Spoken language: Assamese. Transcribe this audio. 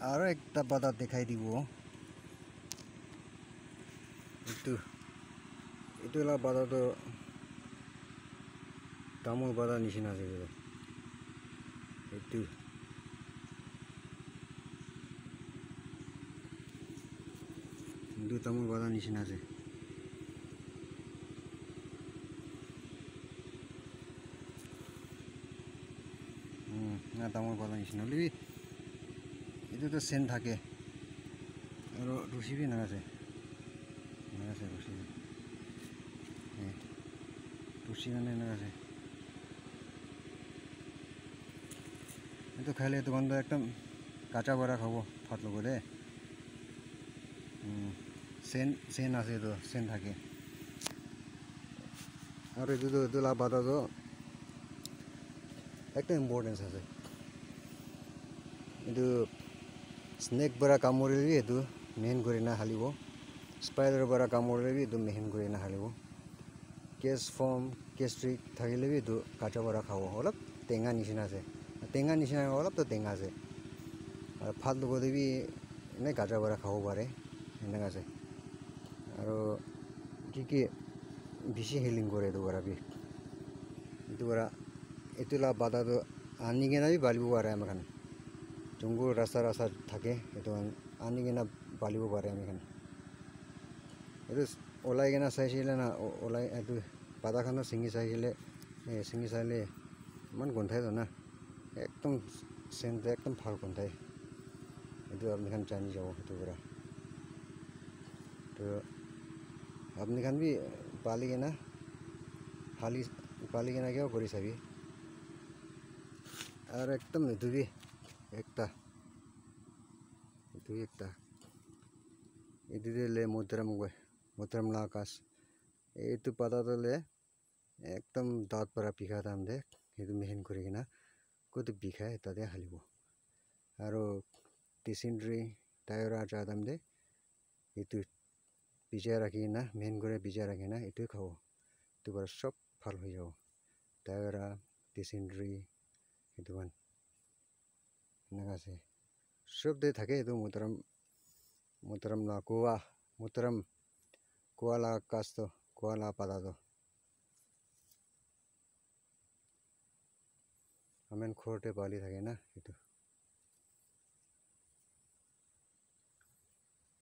আৰু একটা পাতা দেখাই দিব এইটো লা পাতাটো তামোল পাতা নিচিনা আছে এইটো তামোল পাতা নিচিনা আছে না তামোল পাতা নিচিনা হলে এইটোতো চেন থাকে আৰু ৰচিবি নাগাছে ৰুচি মানে নাগাছে এইটো খাইলে এইটো গন্ধ একদম কাঁচা বৰা খাব ভাত লগতে চেন আছে এইটো চেন থাকে আৰু এইটো লা পাতাটো একটা ইম্পৰ্টেঞ্চ আছে এইটো স্নেক পৰা কামুৰিলে এইটো মেইন কৰি নাহালিব স্পাইডাৰ পৰা কামুৰিলে এইটো মেইন কৰি নাহালিব কেছ ফৰ্ম কেষ্ট্ৰিক থাকিলে এইটো কাঁচা পৰা খাব অলপ টেঙা নিচিনা আছে অলপতো টেঙা আছে আৰু ভাত লগতে এনে কাঁচা পৰা খাব পাৰে এনেকুৱা আছে আৰু কি বেছি হিলিং কৰে এইটো পৰা এইটো লা পাতাটো আনি কিনে বালিব পাৰে আমাখান যোনবোৰ ৰাস্তা থাকে এইটো আনি কিনে বালিব পাৰে আমাখান এইটো ওলাই কিনে চাইছিলে না ওলাই এইটো পাতাখানো ছিঙি চাইলে ইমান গোন্ধাইতো না একদম চেণ্টটো একদম ভাল গোন্ধাই এইটো আপুনিখান জানি যাব সেইটো পৰা তো আপুনিখান বি পালি কিনা কিয় কৰি চাবি আৰু একদম নুধুবি এইটো দিলে মধুৰাম লা কাজ এইটো পাতাটোলে একদম দাঁত পৰা বিষা দাম দে সেইটো মেহিন কৰি কিনা ক'তো বিষাই তাতে হালিব আৰু ডিচেণ্ট্ৰি ডায়েৰিয়া দাম দে এইটো ভিজাই ৰাখি কিনা মেহিন কৰি ভিজাই ৰাখি কিনা এইটোৱে খাব এইটো পৰা চব ভাল হৈ যাব ডায়েৰিয়া ডিচেণ্ট্ৰি এইটো এনেকুৱা আছে চব দে থাকে এইটো মধুৰাম লা কোৱা লা কাজটো কোৱা লা পাতাটো আমেন ঘৰতে পালি থাকে না এইটো